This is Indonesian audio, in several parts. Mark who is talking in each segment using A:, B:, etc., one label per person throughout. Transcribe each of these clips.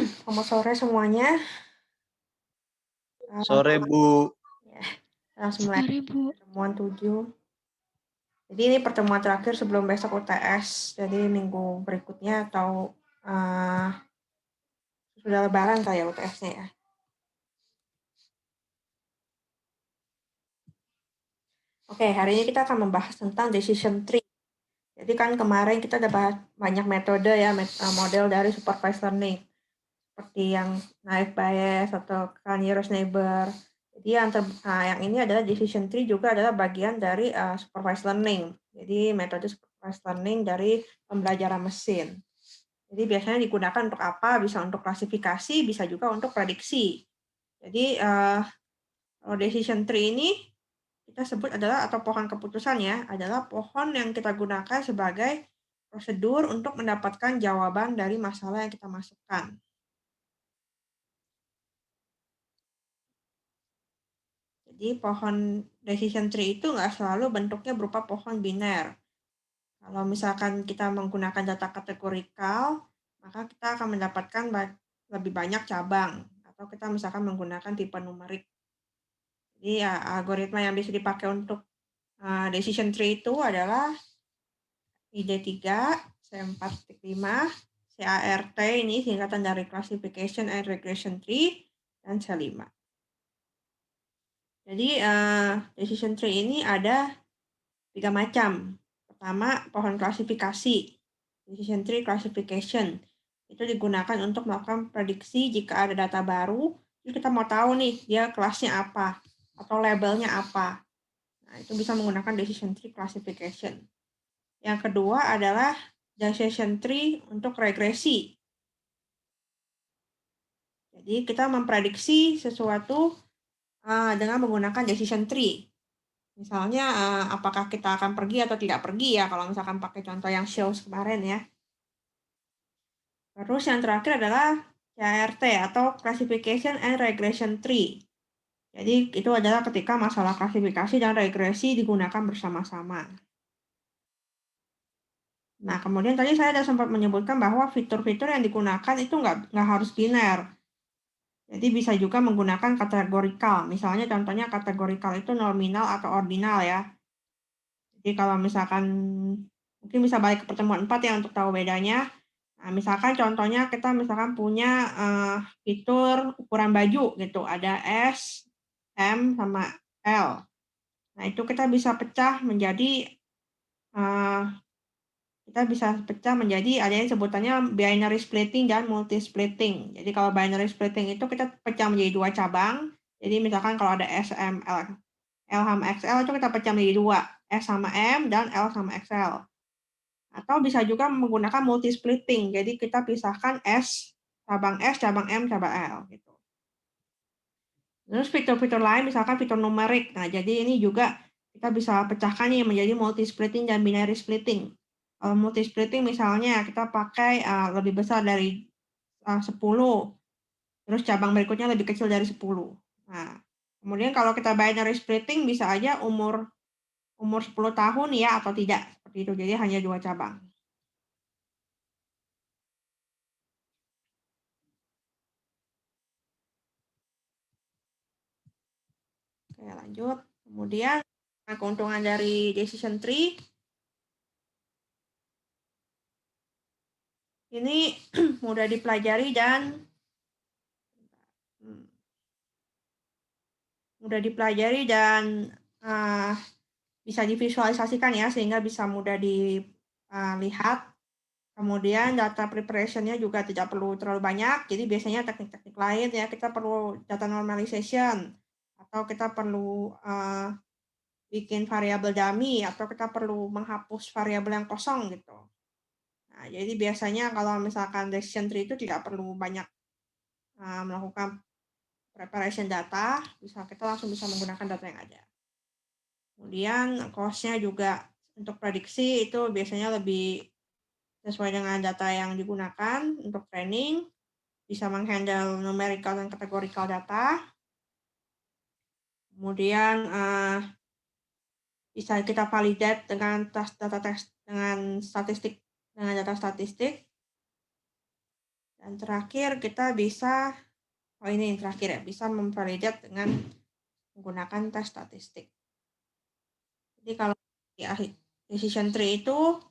A: Selamat sore semuanya.
B: Sore, Bu.
A: Ya, langsung mulai
C: Sore, Bu.
A: pertemuan 7. Jadi ini pertemuan terakhir sebelum besok UTS. Jadi minggu berikutnya atau sudah lebaran kayak UTS-nya ya. Oke, hari ini kita akan membahas tentang decision tree. Jadi kan kemarin kita udah bahas banyak metode ya, model dari supervised learning. Seperti yang naive Bayes atau nearest neighbor. Jadi yang ini adalah decision tree juga adalah bagian dari supervised learning. Jadi metode supervised learning dari pembelajaran mesin. Jadi biasanya digunakan untuk apa? Bisa untuk klasifikasi, bisa juga untuk prediksi. Jadi kalau decision tree ini kita sebut adalah, atau pohon keputusan ya, adalah pohon yang kita gunakan sebagai prosedur untuk mendapatkan jawaban dari masalah yang kita masukkan. Jadi pohon decision tree itu nggak selalu bentuknya berupa pohon biner. Kalau misalkan kita menggunakan data kategorikal, maka kita akan mendapatkan lebih banyak cabang. Atau kita misalkan menggunakan tipe numerik. Jadi ya, algoritma yang bisa dipakai untuk decision tree itu adalah ID3, C4.5, CART, ini singkatan dari Classification and Regression Tree, dan C5. Jadi decision tree ini ada 3 macam. Pertama, pohon klasifikasi, decision tree classification. Itu digunakan untuk melakukan prediksi jika ada data baru, jadi kita mau tahu nih dia kelasnya apa atau labelnya apa. Nah, itu bisa menggunakan decision tree classification. Yang kedua adalah decision tree untuk regresi. Jadi kita memprediksi sesuatu dengan menggunakan decision tree. Misalnya apakah kita akan pergi atau tidak pergi ya, kalau misalkan pakai contoh yang shows kemarin ya. Terus yang terakhir adalah CRT atau Classification and Regression Tree. Jadi itu adalah ketika masalah klasifikasi dan regresi digunakan bersama-sama. Nah, kemudian tadi saya sudah sempat menyebutkan bahwa fitur-fitur yang digunakan itu nggak harus biner. Jadi bisa juga menggunakan kategorikal. Misalnya contohnya kategorikal itu nominal atau ordinal ya. Jadi kalau misalkan, mungkin bisa balik ke pertemuan 4 ya untuk tahu bedanya. Nah, misalkan contohnya kita misalkan punya fitur ukuran baju gitu, ada S, M, sama L. Nah, itu kita bisa pecah menjadi ada yang sebutannya binary splitting dan multi splitting. Jadi kalau binary splitting itu kita pecah menjadi 2 cabang. Jadi misalkan kalau ada S, M, L sama XL itu kita pecah menjadi 2, S sama M dan L sama XL. Atau bisa juga menggunakan multi splitting. Jadi kita pisahkan cabang M, cabang L gitu. Terus fitur-fitur lain misalkan fitur numerik. Nah, jadi ini juga kita bisa pecahkan nih menjadi multi splitting dan binary splitting. Kalau multi splitting misalnya kita pakai lebih besar dari 10, terus cabang berikutnya lebih kecil dari 10. Nah, kemudian kalau kita binary splitting bisa aja umur 10 tahun ya atau tidak, seperti itu. Jadi hanya 2 cabang. Oke, lanjut. Kemudian keuntungan dari decision tree ini mudah dipelajari dan bisa divisualisasikan ya, sehingga bisa mudah dilihat. Kemudian data preparation-nya juga tidak perlu terlalu banyak, jadi biasanya teknik-teknik lain ya, kita perlu data normalization, atau kita perlu bikin variabel dummy, atau kita perlu menghapus variabel yang kosong gitu. Nah, jadi biasanya kalau misalkan decision tree itu tidak perlu banyak melakukan preparation data, kita langsung bisa menggunakan data yang ada. Kemudian cost-nya juga untuk prediksi itu biasanya lebih sesuai dengan data yang digunakan untuk training, bisa menghandle numerical dan categorical data. Kemudian bisa kita validate dengan data statistik. Dan terakhir kita bisa, ini terakhir ya, bisa memvalidate dengan menggunakan tes statistik. Jadi kalau di decision tree itu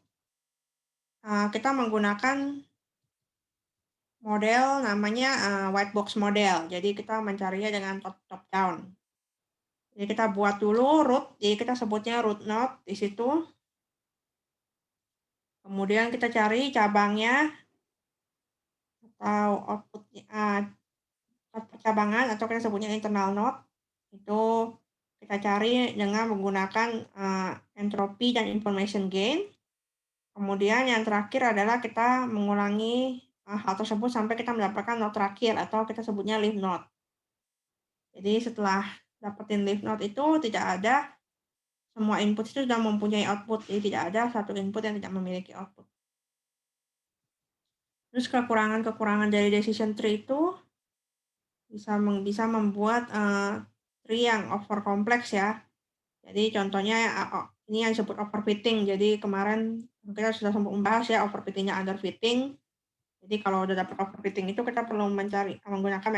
A: kita menggunakan model namanya white box model. Jadi kita mencarinya dengan top down. Jadi kita buat dulu root, jadi kita sebutnya root node di situ. Kemudian kita cari cabangnya atau outputnya, percabangan atau kita sebutnya internal node. Itu kita cari dengan menggunakan entropy dan information gain. Kemudian yang terakhir adalah kita mengulangi hal tersebut sampai kita mendapatkan node terakhir atau kita sebutnya leaf node. Jadi setelah dapetin leaf node itu tidak ada, semua input itu sudah mempunyai output, jadi tidak ada satu input yang tidak memiliki output. Terus kekurangan-kekurangan dari decision tree itu bisa membuat tree yang over kompleks ya. Jadi contohnya ini yang disebut overfitting. Jadi kemarin kita sudah sempat membahas ya overfittingnya underfitting. Jadi kalau udah dapat overfitting itu kita perlu menggunakan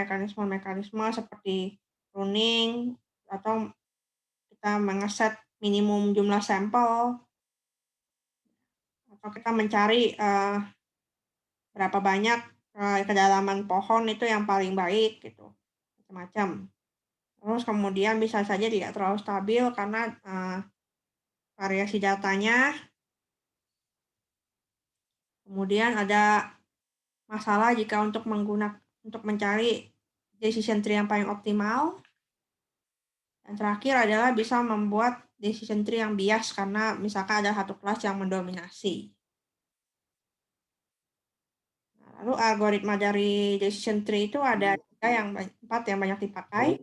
A: mekanisme seperti pruning atau kita mengeset minimum jumlah sampel atau kita mencari berapa banyak kedalaman pohon itu yang paling baik gitu, macam-macam. Terus kemudian bisa saja tidak terlalu stabil karena variasi datanya. Kemudian ada masalah jika untuk mencari decision tree yang paling optimal. Dan terakhir adalah bisa membuat decision tree yang bias karena misalkan ada satu kelas yang mendominasi. Nah, lalu algoritma dari decision tree itu ada 4 yang banyak dipakai.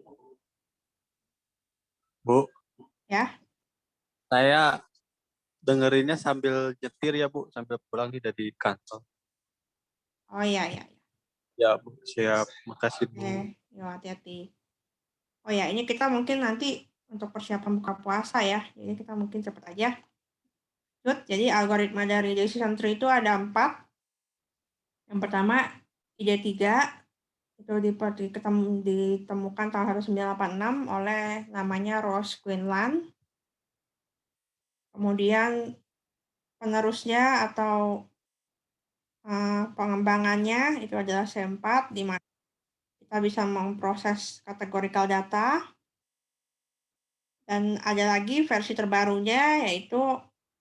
B: Bu,
A: Ya.
B: saya dengerinnya sambil nyetir ya Bu, sambil pulang nih dari kantor.
A: Oh iya.
B: Ya Bu, siap. Makasih Bu.
A: Yuk hati-hati. Oh ya, ini kita mungkin nanti untuk persiapan buka puasa ya. Jadi kita mungkin cepat aja. Jadi algoritma dari decision tree itu ada 4. Yang pertama, ID3 itu ditemukan tahun 1986 oleh namanya Ross Quinlan. Kemudian penerusnya atau pengembangannya itu adalah C4, di mana kita bisa memproses categorical data. Dan ada lagi versi terbarunya yaitu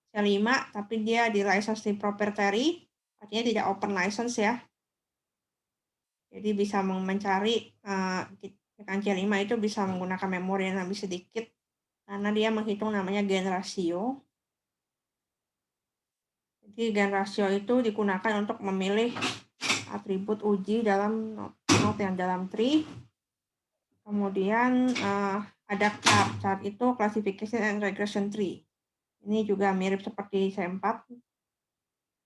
A: C5, tapi dia di license proprietary, artinya tidak open license ya. Jadi bisa mencari dengan C5 itu bisa menggunakan memori yang lebih sedikit karena dia menghitung namanya gain ratio. Jadi gain ratio itu digunakan untuk memilih atribut uji dalam node yang dalam tree. Kemudian ada chart itu classification and regression tree. Ini juga mirip seperti C4.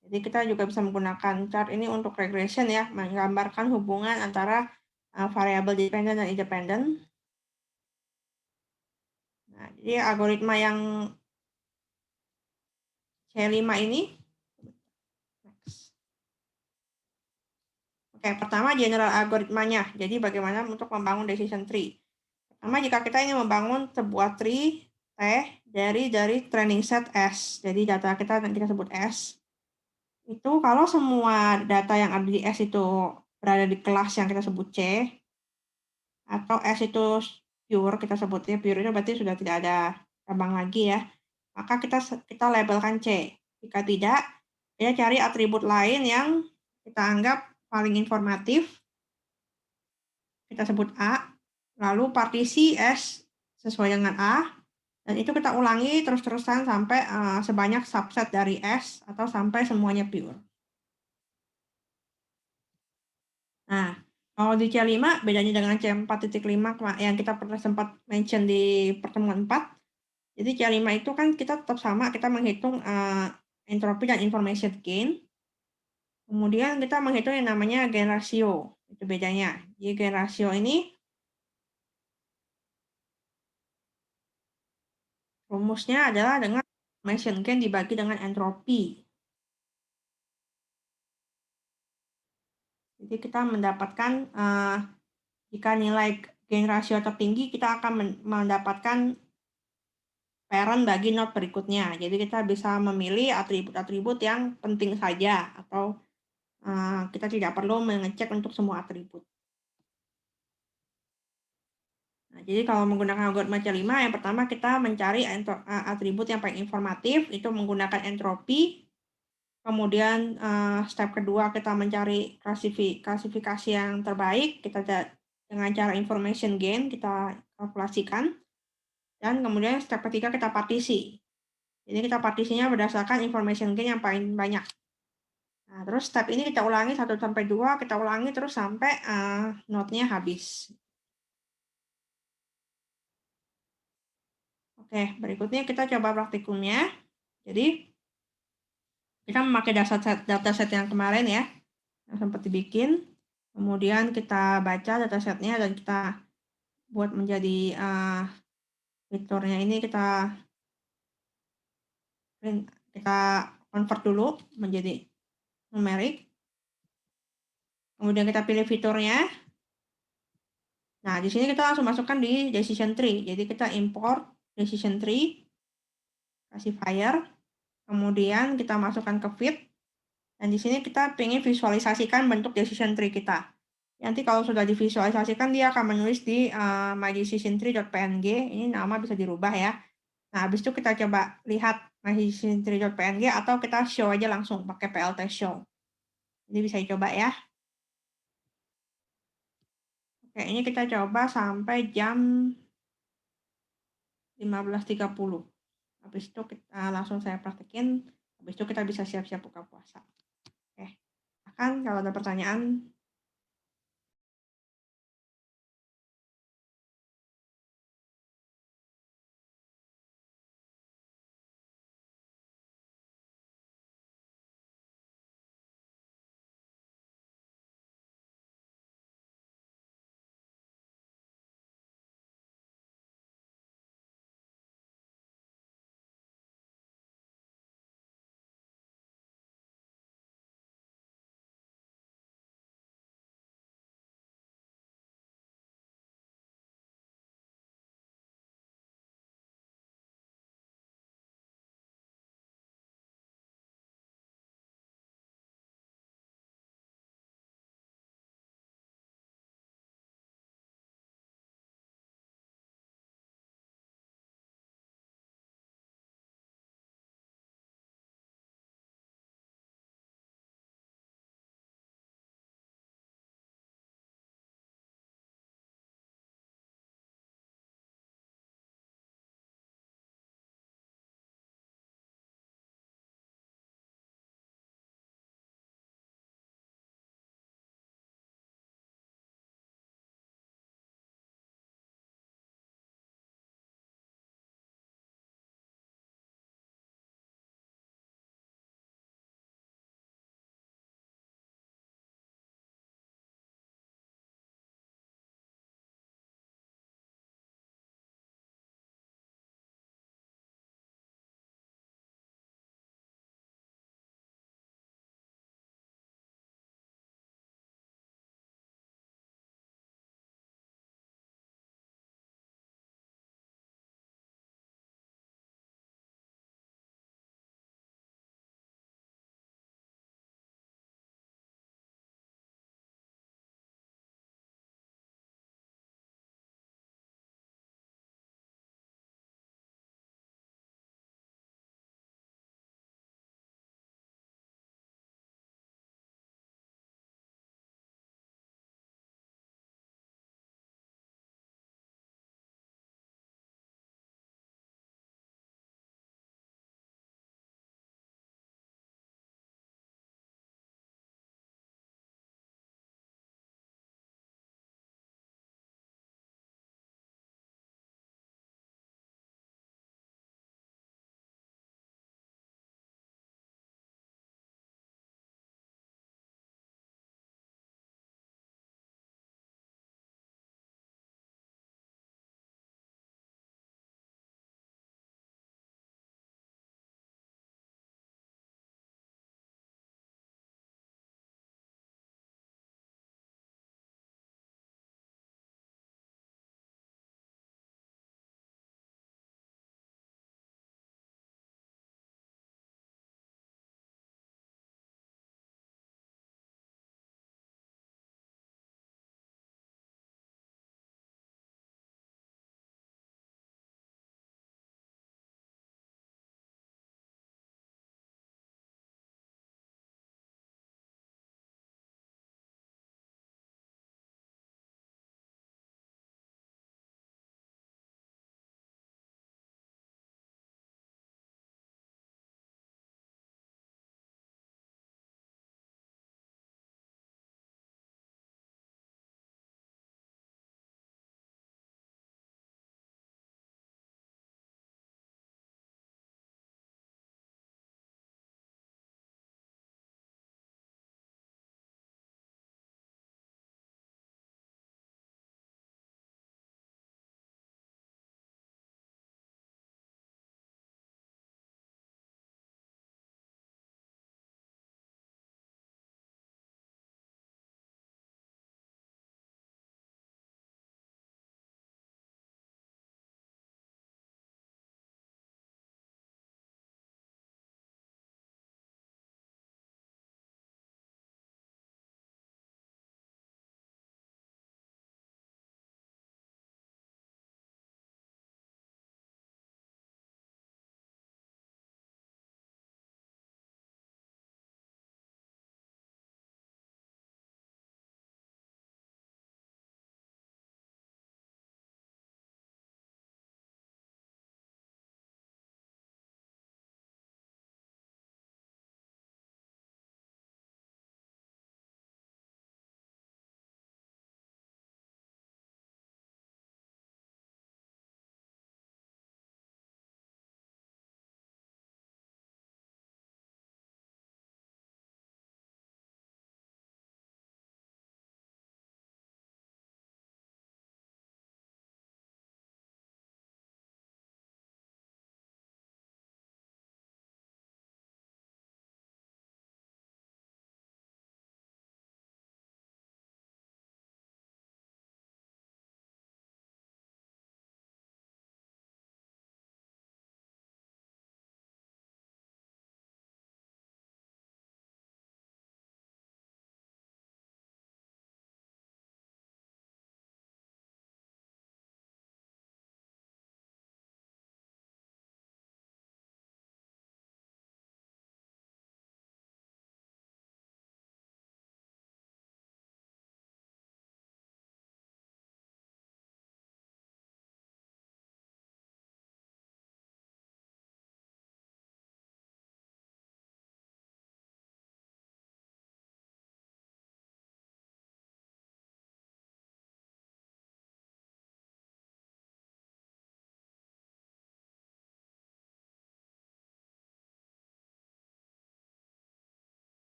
A: Jadi kita juga bisa menggunakan chart ini untuk regression ya, menggambarkan hubungan antara variabel dependent dan independent. Nah, jadi algoritma yang C5 ini. Oke, pertama general algoritmanya. Jadi bagaimana untuk membangun decision tree. Pertama, jika kita ingin membangun sebuah tree T dari training set S. Jadi data kita nanti kita sebut S. Itu kalau semua data yang ada di S itu berada di kelas yang kita sebut C, atau S itu pure, kita sebutnya pure itu berarti sudah tidak ada cabang lagi ya, maka kita labelkan C. Jika tidak, kita cari atribut lain yang kita anggap paling informatif, kita sebut A, lalu partisi S sesuai dengan A, dan itu kita ulangi terus-terusan sampai sebanyak subset dari S atau sampai semuanya pure. Nah, kalau di C5 bedanya dengan C4.5 yang kita pernah sempat mention di pertemuan 4. Jadi C5 itu kan kita tetap sama, kita menghitung entropy dan information gain. Kemudian kita menghitung yang namanya gain ratio. Itu bedanya. Jadi gain ratio ini rumusnya adalah dengan information gain dibagi dengan entropy. Jadi kita mendapatkan jika nilai gain rasio tertinggi, kita akan mendapatkan parent bagi node berikutnya. Jadi kita bisa memilih atribut-atribut yang penting saja, atau kita tidak perlu mengecek untuk semua atribut. Nah, jadi kalau menggunakan algoritma C5, yang pertama kita mencari atribut yang paling informatif, itu menggunakan entropi. Kemudian step kedua kita mencari klasifikasi yang terbaik, kita dengan cara information gain kita kalkulasikan. Dan kemudian step ketiga kita partisi. Jadi kita partisinya berdasarkan information gain yang paling banyak. Nah, terus step ini kita ulangi 1-2, kita ulangi terus sampai node-nya habis. Oke, berikutnya kita coba praktikumnya. Jadi kita memakai dataset yang kemarin ya, yang sempat dibikin. Kemudian kita baca datasetnya dan kita buat menjadi fiturnya ini kita convert dulu menjadi numerik. Kemudian kita pilih fiturnya. Nah, di sini kita langsung masukkan di decision tree. Jadi kita import decision tree, kasih fire, kemudian kita masukkan ke feed, dan di sini kita ingin visualisasikan bentuk decision tree kita. Nanti kalau sudah divisualisasikan, dia akan menulis di mydecisiontree.png. Ini nama bisa dirubah ya. Nah, habis itu kita coba lihat mydecisiontree.png atau kita show aja langsung pakai plt show. Jadi bisa dicoba ya. Oke, ini kita coba sampai jam 15.30. Habis itu kita langsung saya praktekin. Habis itu kita bisa siap-siap buka puasa. Oke, akan kalau ada pertanyaan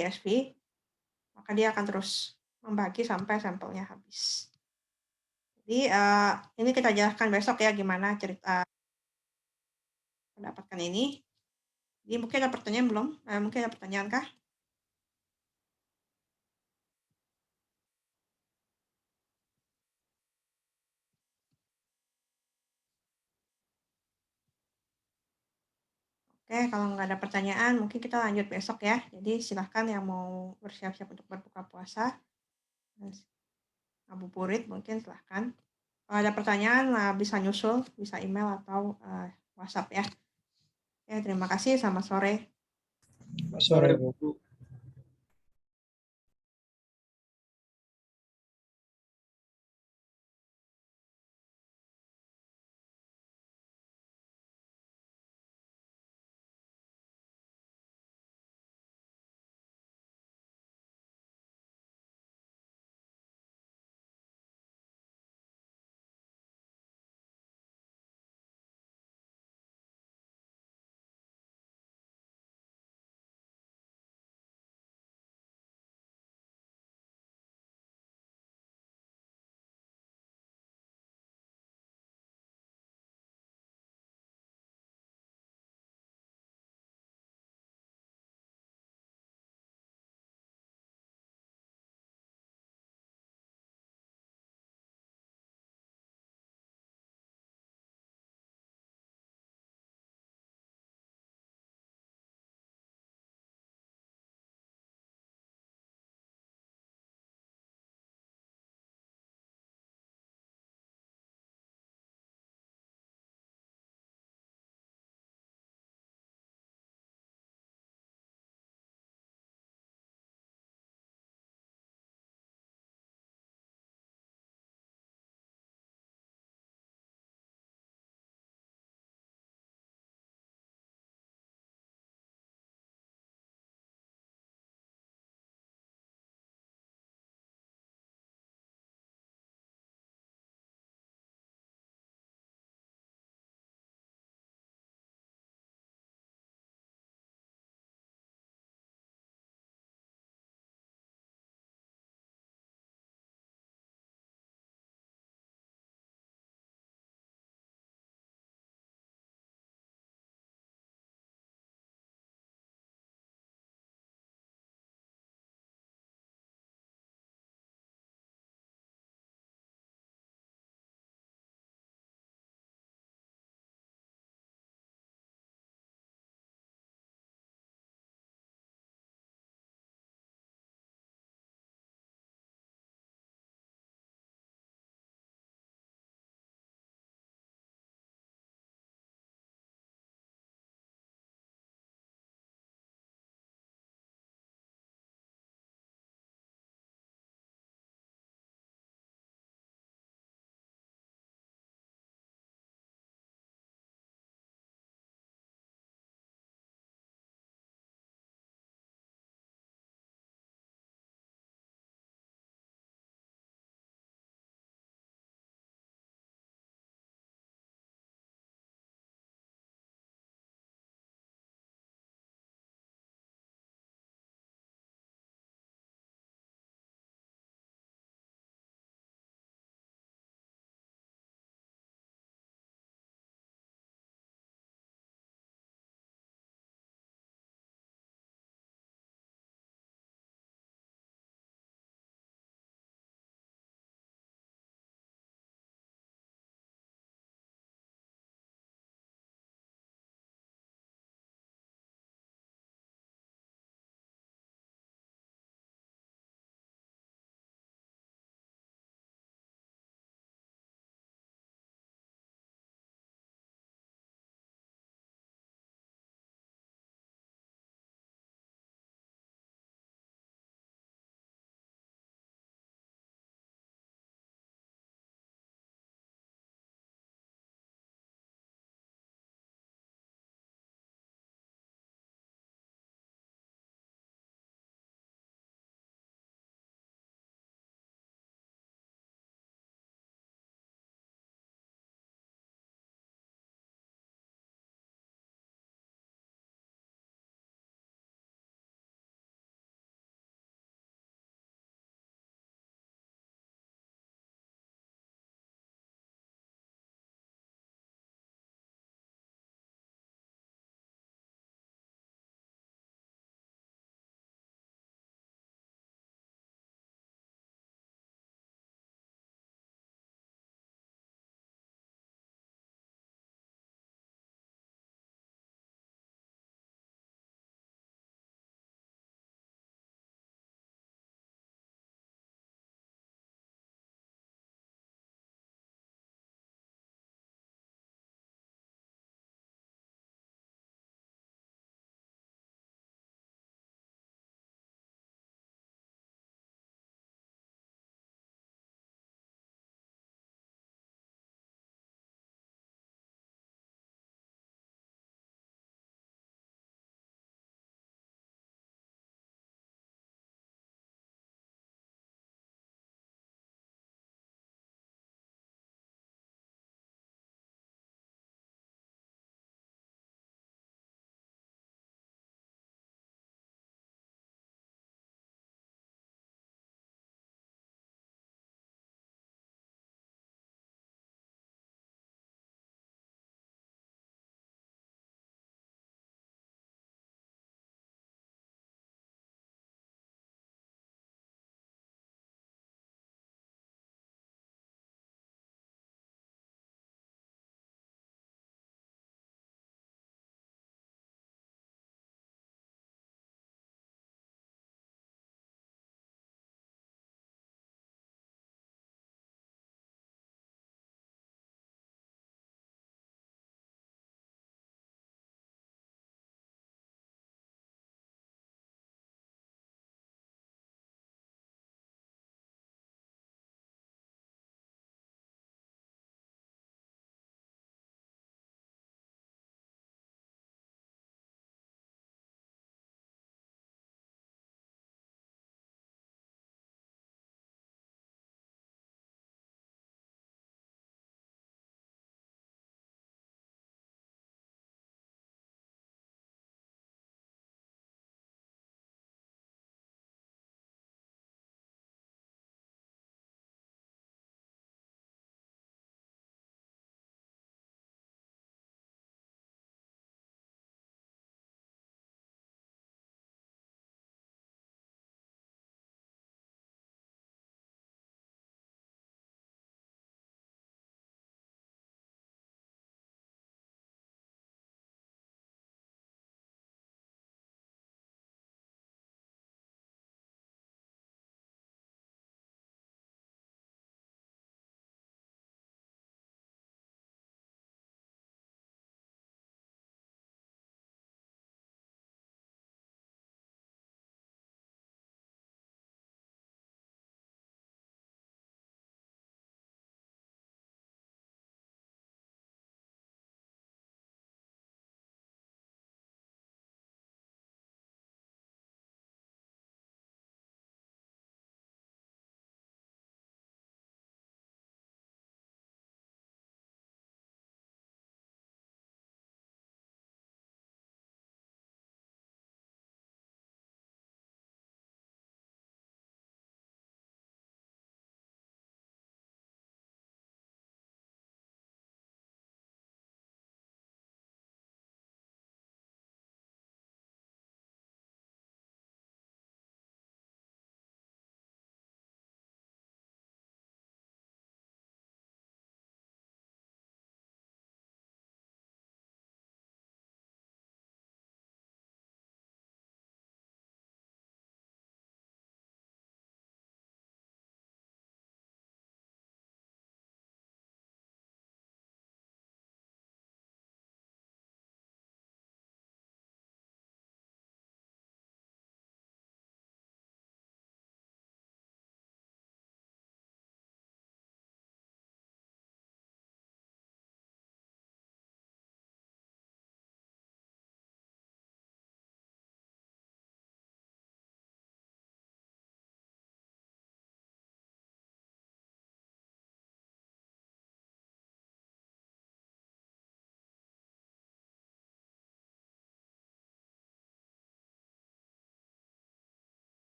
A: CSV, maka dia akan terus membagi sampai sampelnya habis. Jadi ini kita jelaskan besok ya gimana cerita mendapatkan ini. Jadi mungkin ada pertanyaan belum? Mungkin ada pertanyaan kah? Oke, kalau nggak ada pertanyaan, mungkin kita lanjut besok ya. Jadi silahkan yang mau bersiap-siap untuk berbuka puasa, ngabuburit mungkin silahkan. Kalau ada pertanyaan, bisa nyusul, bisa email atau WhatsApp ya. Terima kasih, selamat sore.
C: Sore, Bu.